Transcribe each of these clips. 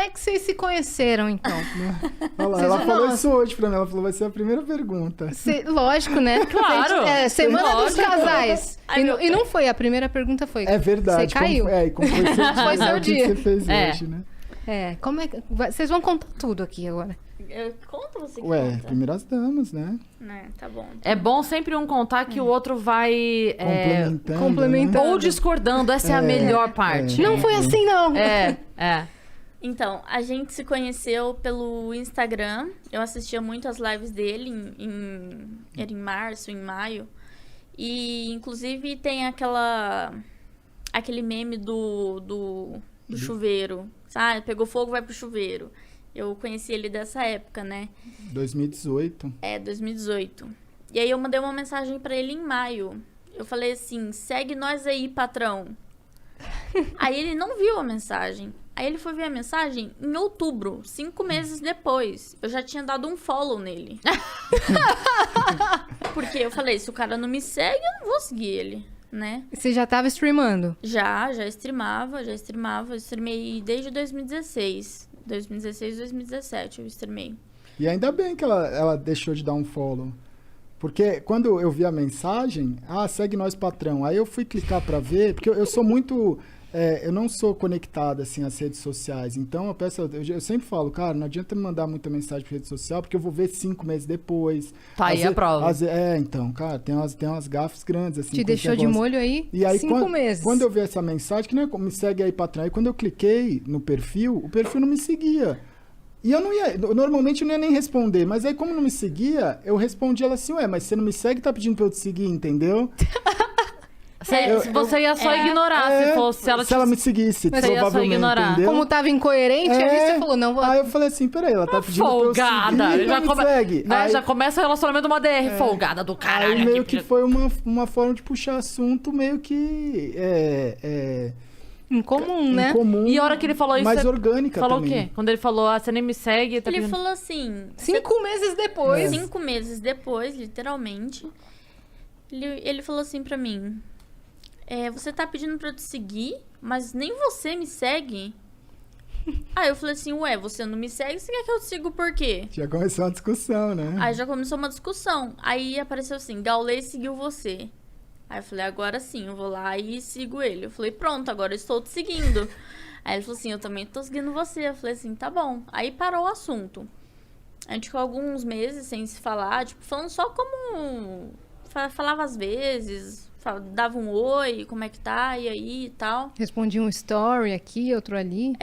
é que vocês se conheceram, então? Olha lá, ela falou isso hoje pra mim. Ela falou, vai ser a primeira pergunta. Lógico, né? Claro. Semana dos Lógico. casais. E não foi, a primeira pergunta foi. É verdade. Você caiu. Como foi seu dia? Foi seu O que dia. você fez É. hoje, né? Como é que... Vocês vão contar tudo aqui agora. Conta você que Ué, conta. primeiras damas, né? Né, tá bom. É bom sempre um contar que o outro vai... complementando. Ou discordando, essa é a melhor parte. Não foi assim, não. É. Então, a gente se conheceu pelo Instagram. Eu assistia muito as lives dele era em março, em maio. E, inclusive, tem aquele meme do chuveiro. Sabe? Pegou fogo, vai pro chuveiro. Eu conheci ele dessa época, né? 2018. 2018. E aí eu mandei uma mensagem pra ele em maio. Eu falei assim, segue nós aí, patrão. Aí ele não viu a mensagem. Aí ele foi ver a mensagem em outubro, 5 meses depois. Eu já tinha dado um follow nele. Porque eu falei, se o cara não me segue, eu não vou seguir ele, né? Você já tava streamando? Já streamava. Eu streamei desde 2016. 2017 eu streamei. E ainda bem que ela deixou de dar um follow. Porque quando eu vi a mensagem, segue nós, patrão. Aí eu fui clicar pra ver, porque eu sou muito... eu não sou conectado, assim, às redes sociais. Então, eu sempre falo, cara, não adianta me mandar muita mensagem pra rede social, porque eu vou ver 5 meses depois. Tá aí a prova. Então, cara, tem umas gafes grandes, assim. Te deixou de molho aí? E aí, 5 meses. Quando eu vi essa mensagem, que não é me segue aí, patrão. Aí quando eu cliquei no perfil, o perfil não me seguia. E eu não ia, normalmente eu não ia nem responder, mas aí como não me seguia, eu respondi ela assim, mas você não me segue, tá pedindo pra eu te seguir, entendeu? Você ia só ignorar se ela me seguisse, Mas você ia só ignorar. entendeu? Como tava incoerente, aí você falou, não vou... Aí eu falei assim, peraí, ela tá pedindo folgada. pra eu seguir, não me segue. Né, Aí, já começa o relacionamento uma DR, folgada do caralho. Aí meio que foi uma forma de puxar assunto meio que... Incomum, né? Incomum, e a hora que ele falou isso... mais orgânica falou também. o quê? Quando ele falou, você nem me segue... Ele falou assim... 5 meses depois. 5 meses depois, literalmente. Ele falou assim pra mim... você tá pedindo pra eu te seguir, mas nem você me segue? Aí eu falei assim, você não me segue, você quer que eu te siga por quê? Já começou uma discussão, né? Aí já começou uma discussão. Aí apareceu assim, Gaulês seguiu você. Aí eu falei, agora sim, eu vou lá e sigo ele. Eu falei, pronto, agora eu estou te seguindo. Aí ele falou assim, eu também tô seguindo você. Eu falei assim, tá bom. Aí parou o assunto. A gente ficou alguns meses sem se falar, tipo, falando só como... Falava às vezes, dava um oi, como é que tá, e aí e tal. Respondi um story aqui, outro ali.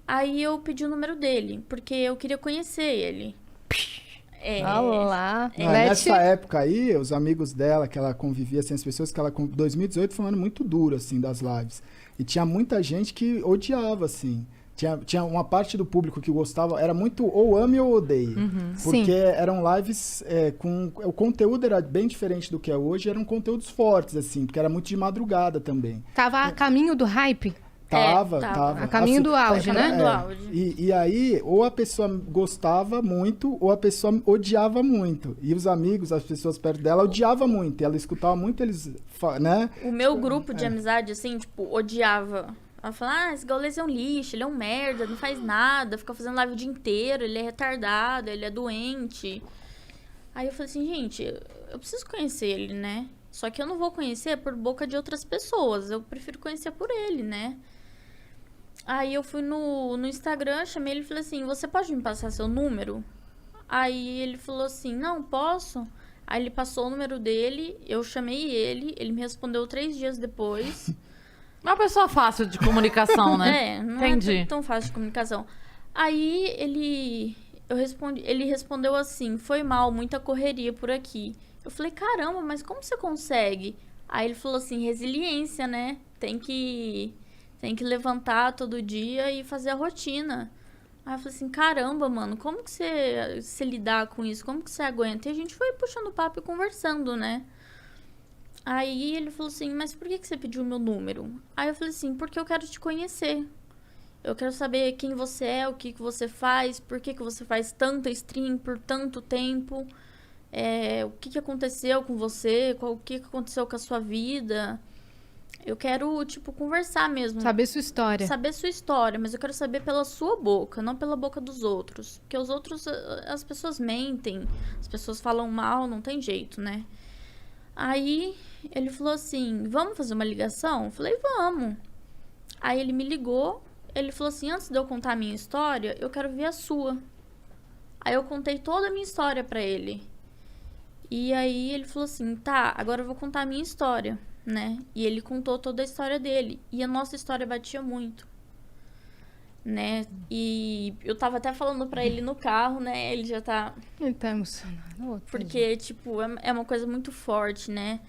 Aí eu pedi o número dele, porque eu queria conhecer ele. Olá. Nessa época aí, os amigos dela, que ela convivia, assim, as pessoas que ela... 2018 foi um ano muito duro, assim, das lives. E tinha muita gente que odiava, assim. Tinha uma parte do público que gostava, era muito ou ame ou odeie. Porque Sim. eram lives com... O conteúdo era bem diferente do que é hoje, eram conteúdos fortes, assim, porque era muito de madrugada também. Tava a caminho do hype. Tava. A caminho do auge, né? Do auge. E aí, ou a pessoa gostava muito, ou a pessoa odiava muito. E os amigos, as pessoas perto dela, odiavam muito. E ela escutava muito eles, né? O meu grupo de amizade, assim, tipo, odiava. Ela falava, esse Gaules é um lixo, ele é um merda, não faz nada, fica fazendo live o dia inteiro, ele é retardado, ele é doente. Aí eu falei assim, gente, eu preciso conhecer ele, né? Só que eu não vou conhecer por boca de outras pessoas, eu prefiro conhecer por ele, né? Aí eu fui no Instagram, chamei ele e falei assim, você pode me passar seu número? Aí ele falou assim, não, posso. Aí ele passou o número dele, eu chamei ele me respondeu 3 dias depois. Uma pessoa fácil de comunicação, né? Não Entendi. é tão fácil de comunicação. Aí ele respondeu assim, foi mal, muita correria por aqui. Eu falei, caramba, mas como você consegue? Aí ele falou assim, resiliência, né? Tem que levantar todo dia e fazer a rotina. Aí eu falei assim, caramba, mano, como que você lidar com isso? Como que você aguenta? E a gente foi puxando papo e conversando, né? Aí ele falou assim, mas por que você pediu o meu número? Aí eu falei assim, porque eu quero te conhecer. Eu quero saber quem você é, o que você faz, por que você faz tanta stream por tanto tempo. O que aconteceu com você, o que aconteceu com a sua vida. Eu quero, tipo, conversar mesmo. Saber sua história. Saber sua história, mas eu quero saber pela sua boca, não pela boca dos outros. Porque os outros, as pessoas mentem, as pessoas falam mal, não tem jeito, né? Aí ele falou assim, vamos fazer uma ligação? Eu falei, vamos. Aí ele me ligou, ele falou assim, antes de eu contar a minha história, eu quero ver a sua. Aí eu contei toda a minha história pra ele. E aí ele falou assim, tá, agora eu vou contar a minha história, né? E ele contou toda a história dele. E a nossa história batia muito, né? E eu tava até falando pra ele no carro, né? Ele já tá... Ele tá emocionado. Porque, tipo, é uma coisa muito forte, né?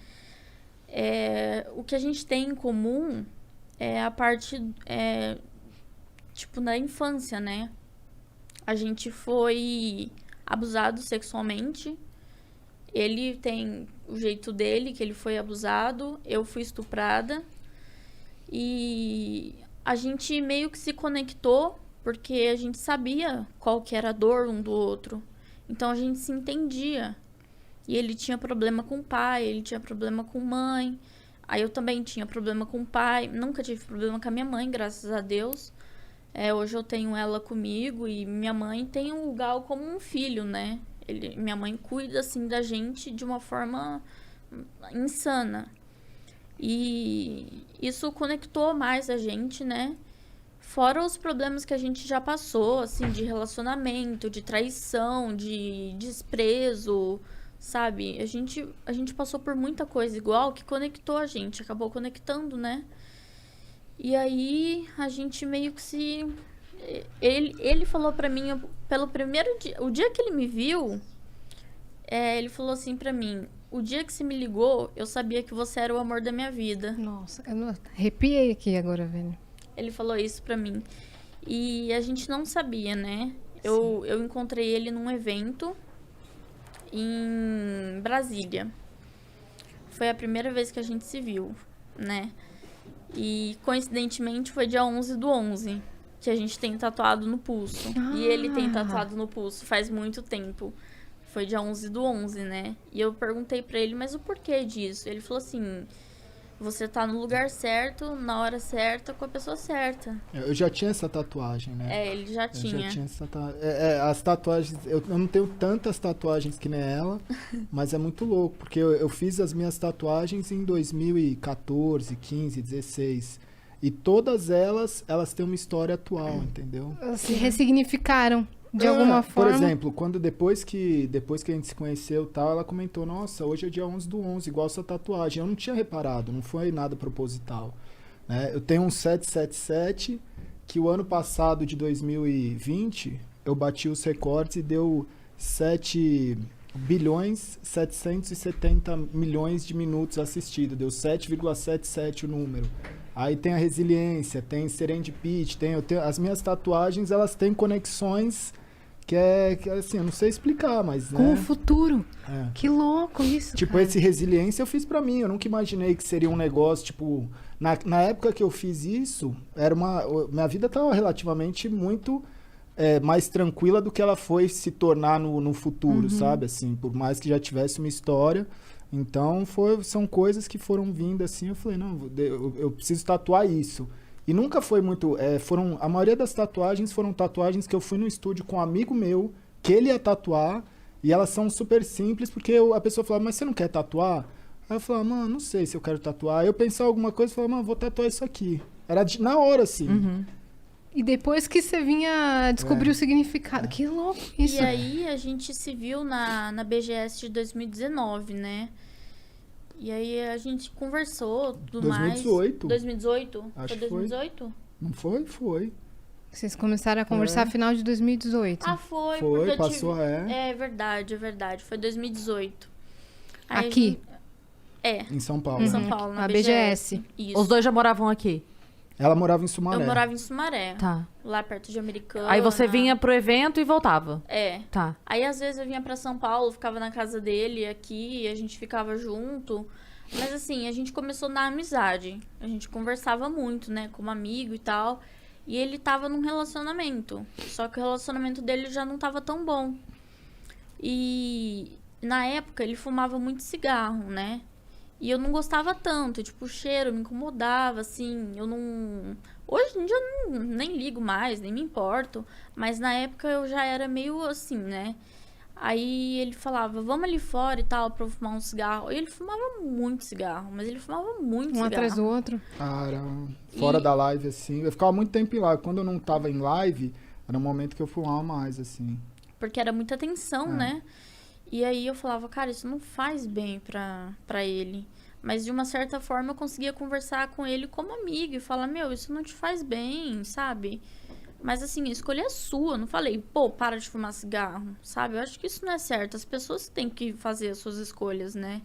O que a gente tem em comum é a parte, tipo, da infância, né? A gente foi abusado sexualmente. Ele tem o jeito dele, que ele foi abusado. Eu fui estuprada. E a gente meio que se conectou porque a gente sabia qual que era a dor um do outro. Então a gente se entendia. E ele tinha problema com o pai, ele tinha problema com mãe. Aí eu também tinha problema com o pai. Nunca tive problema com a minha mãe, graças a Deus. Hoje eu tenho ela comigo e minha mãe tem o Gal como um filho, né? Minha mãe cuida, assim, da gente de uma forma insana. E isso conectou mais a gente, né? Fora os problemas que a gente já passou, assim, de relacionamento, de traição, de desprezo, sabe? A gente passou por muita coisa igual que conectou a gente, acabou conectando, né? E aí a gente meio que se... Ele falou pra mim, pelo primeiro dia... O dia que ele me viu, ele falou assim pra mim, o dia que você me ligou, eu sabia que você era o amor da minha vida. Nossa, eu arrepiei aqui agora, velho. Ele falou isso pra mim. E a gente não sabia, né? Eu encontrei ele num evento em Brasília. Foi a primeira vez que a gente se viu, né? E, coincidentemente, foi dia 11/11, que a gente tem tatuado no pulso. E ele tem tatuado no pulso faz muito tempo. Foi dia 11/11, né? E eu perguntei pra ele, mas o porquê disso? Ele falou assim, você tá no lugar certo, na hora certa, com a pessoa certa. Eu já tinha essa tatuagem, né? Ele já tinha. Eu já tinha essa tatuagem. As tatuagens, eu não tenho tantas tatuagens que nem ela, mas é muito louco, porque eu fiz as minhas tatuagens em 2014, 15, 16. E todas elas têm uma história atual, entendeu? Se ressignificaram de alguma forma. Por exemplo, depois que a gente se conheceu e tal, ela comentou, nossa, hoje é dia 11/11, igual essa tatuagem. Eu não tinha reparado, não foi nada proposital. Né? Eu tenho um 777, que o ano passado, de 2020, eu bati os recordes e deu 7.770.000.000 de minutos assistidos. Deu 7,77 o número. Aí tem a resiliência, tem serendipity, as minhas tatuagens, elas têm conexões que assim, eu não sei explicar, mas... Com né? o futuro. Que louco isso, Tipo, cara. esse resiliência eu fiz pra mim, eu nunca imaginei que seria um negócio, tipo... Na época que eu fiz isso, minha vida tava relativamente muito mais tranquila do que ela foi se tornar no futuro, sabe? Assim, por mais que já tivesse uma história... Então, são coisas que foram vindo assim, eu falei, não, eu preciso tatuar isso. E nunca foi muito... a maioria das tatuagens foram tatuagens que eu fui no estúdio com um amigo meu, que ele ia tatuar, e elas são super simples, porque a pessoa falava, mas você não quer tatuar? Aí eu falava, mano, não sei se eu quero tatuar. Aí eu pensava alguma coisa e falava, mano, vou tatuar isso aqui. Era na hora, assim. E depois que você vinha descobrir o significado. Que louco isso. E aí a gente se viu na BGS de 2019, né? E aí a gente conversou, tudo 2018. mais. 2018? Acho Foi que foi. 2018? Não foi? Foi. Vocês começaram a conversar no final de 2018. Ah, foi. Foi, porque eu passou, É verdade. Foi 2018. Aí Aqui? Em São Paulo. Em São Paulo, na Na BGS. BGS. Isso. Os dois já moravam aqui? Ela morava em Sumaré. Eu morava em Sumaré. Tá. Lá perto de Americana. Aí você vinha pro evento e voltava? Tá. Aí, às vezes, eu vinha pra São Paulo, ficava na casa dele aqui, a gente ficava junto. Mas, assim, a gente começou na amizade. A gente conversava muito, né, como amigo e tal. E ele tava num relacionamento. Só que o relacionamento dele já não tava tão bom. E, na época, ele fumava muito cigarro, né? E eu não gostava tanto, tipo, o cheiro me incomodava, assim, eu não... Hoje em dia eu nem ligo mais, nem me importo, mas na época eu já era meio assim, né? Aí ele falava, vamos ali fora e tal, pra eu fumar um cigarro. E ele fumava muito cigarro, mas ele fumava muito Um cigarro. atrás do outro. Cara, fora da live, assim. Eu ficava muito tempo em live. Quando eu não tava em live, era um momento que eu fumava mais, assim. Porque era muita tensão, né? E aí eu falava, cara, isso não faz bem pra ele. Mas de uma certa forma eu conseguia conversar com ele como amigo e falar, meu, isso não te faz bem, sabe? Mas assim, a escolha é sua. Eu não falei, pô, para de fumar cigarro, sabe? Eu acho que isso não é certo. As pessoas têm que fazer as suas escolhas, né?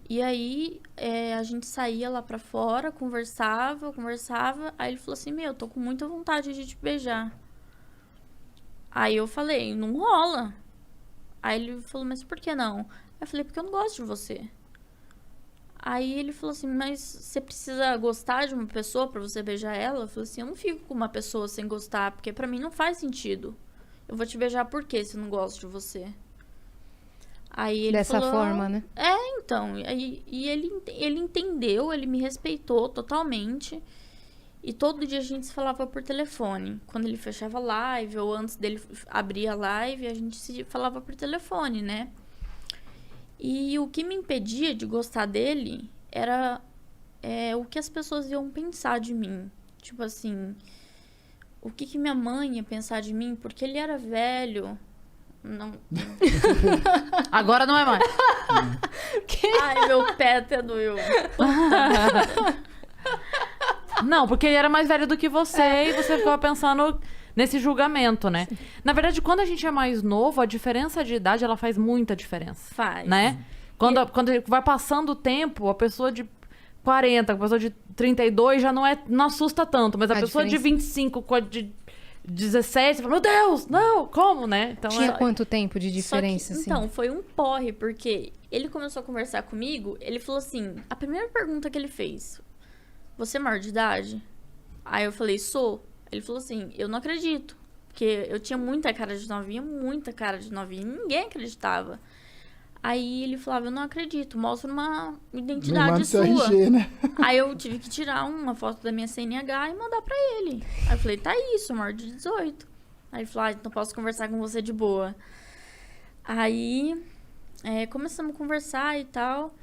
E aí a gente saía lá pra fora, conversava. Aí ele falou assim, meu, tô com muita vontade de te beijar. Aí eu falei, não rola. Aí ele falou, mas por que não? Aí eu falei, porque eu não gosto de você. Aí ele falou assim, mas você precisa gostar de uma pessoa pra você beijar ela? Eu falei assim, eu não fico com uma pessoa sem gostar, porque pra mim não faz sentido. Eu vou te beijar por quê se eu não gosto de você? Aí ele Dessa falou, forma, né? Então, e ele entendeu, ele me respeitou totalmente. E todo dia a gente se falava por telefone. Quando ele fechava live ou antes dele abrir a live, a gente se falava por telefone, né? E o que me impedia de gostar dele era o que as pessoas iam pensar de mim. Tipo assim, o que minha mãe ia pensar de mim, porque ele era velho. Não. Agora não é mais. Ai, meu pé até doeu. Não, porque ele era mais velho do que você e você ficava pensando nesse julgamento, né? Sim. Na verdade, quando a gente é mais novo, a diferença de idade, ela faz muita diferença. Faz. Né? Quando vai passando o tempo, a pessoa de 40, a pessoa de 32 já não assusta tanto, mas a pessoa de 25 com a de 17, você fala, meu Deus, não, como, né? Então, tinha quanto tempo de diferença, assim? Então, foi um porre, porque ele começou a conversar comigo, ele falou assim, a primeira pergunta que ele fez, você é maior de idade? Aí eu falei, sou. Ele falou assim, eu não acredito. Porque eu tinha muita cara de novinha, e ninguém acreditava. Aí ele falava, eu não acredito, mostra uma identidade sua. RG, né? Aí eu tive que tirar uma foto da minha CNH e mandar pra ele. Aí eu falei, tá isso, maior de 18. Aí ele falou, então posso conversar com você de boa. Aí começamos a conversar e tal.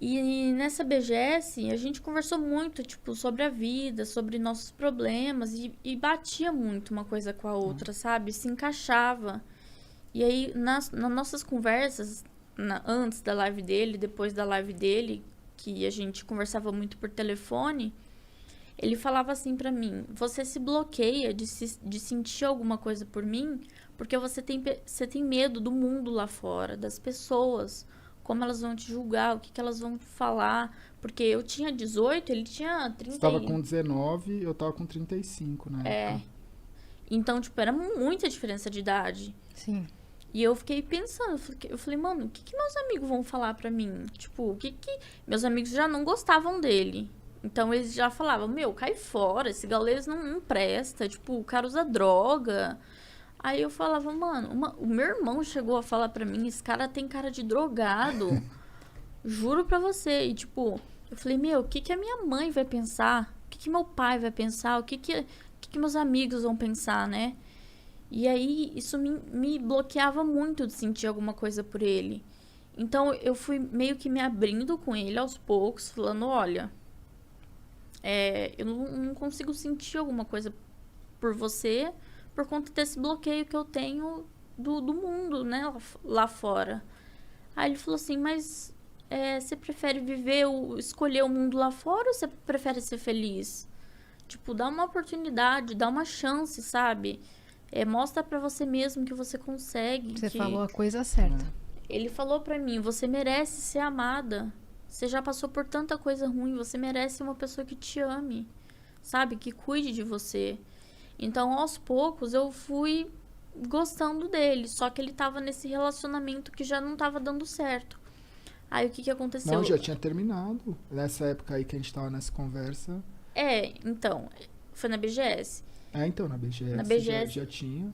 E nessa BGS, a gente conversou muito, tipo, sobre a vida, sobre nossos problemas, e batia muito uma coisa com a outra, sabe? Se encaixava. E aí, nas nossas conversas, antes da live dele, depois da live dele, que a gente conversava muito por telefone, ele falava assim pra mim, você se bloqueia de sentir alguma coisa por mim, porque você tem medo do mundo lá fora, das pessoas, como elas vão te julgar, o que elas vão falar. Porque eu tinha 18, ele tinha 30. Você tava com 19, eu tava com 35, né? Então, tipo, era muita diferença de idade. Sim. E eu fiquei pensando, eu falei, mano, o que meus amigos vão falar pra mim? Tipo, o que meus amigos já não gostavam dele. Então, eles já falavam, meu, cai fora, esse gaulês não presta. Tipo, o cara usa droga. Aí eu falava, mano, o meu irmão chegou a falar pra mim, esse cara tem cara de drogado. Juro pra você. E tipo, eu falei, meu, o que a minha mãe vai pensar? O que meu pai vai pensar? O que meus amigos vão pensar, né? E aí, isso me bloqueava muito de sentir alguma coisa por ele. Então, eu fui meio que me abrindo com ele aos poucos, falando, olha, eu não consigo sentir alguma coisa por você, por conta desse bloqueio que eu tenho do mundo, né, lá fora. Aí ele falou assim, mas você prefere escolher o mundo lá fora ou você prefere ser feliz? Tipo, dá uma oportunidade, dá uma chance, sabe? Mostra pra você mesmo que você consegue. Você falou a coisa certa. Ele falou pra mim, você merece ser amada. Você já passou por tanta coisa ruim, você merece uma pessoa que te ame, sabe? Que cuide de você. Então, aos poucos, eu fui gostando dele. Só que ele tava nesse relacionamento que já não tava dando certo. Aí, o que aconteceu? Não, já tinha terminado. Nessa época aí que a gente tava nessa conversa. Então, foi na BGS. Então, na BGS. Na BGS já tinha.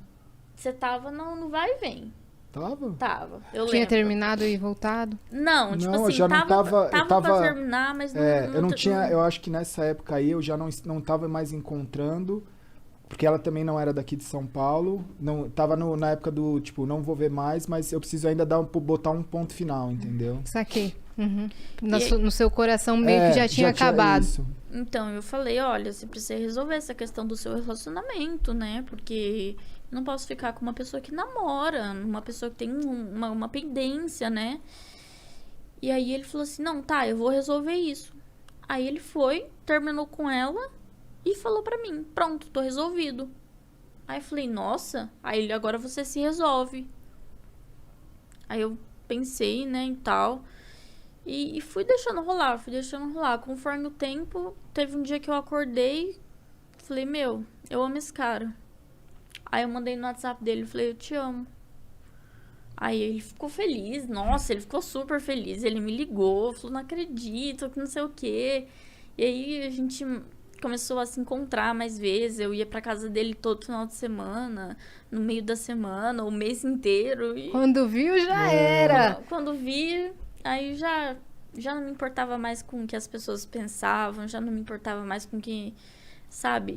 Você tava no vai e vem. Tava? Tava, eu Tinha lembro. terminado e voltado? Não, tipo Não, eu assim, já não tava- eu tava tava- pra terminar, mas não... Eu não tinha, eu acho que nessa época aí eu já não tava mais encontrando, porque ela também não era daqui de São Paulo, não tava na época do, tipo, não vou ver mais, mas eu preciso ainda botar um ponto final, entendeu? Saquei. Uhum. E- No seu coração meio que já tinha acabado. isso. Então, eu falei, olha, você precisa resolver essa questão do seu relacionamento, né? Porque eu não posso ficar com uma pessoa que namora, uma pessoa que tem uma pendência, né? E aí ele falou assim, não, tá, eu vou resolver isso. Aí ele foi, terminou com ela e falou pra mim, pronto, tô resolvido. Aí eu falei, nossa, aí ele, agora você se resolve. Aí eu pensei, né, e tal... E fui deixando rolar, Conforme o tempo, teve um dia que eu acordei, falei, meu, eu amo esse cara. Aí eu mandei no WhatsApp dele, falei, eu te amo. Aí ele ficou feliz, nossa, ele ficou super feliz. Ele me ligou, falou, não acredito, que não sei o quê. E aí a gente começou a se encontrar mais vezes. Eu ia pra casa dele todo final de semana, no meio da semana, o mês inteiro. E Quando viu, já era. quando vi... Aí já não me importava mais com o que as pessoas pensavam, já não me importava mais com o que, sabe?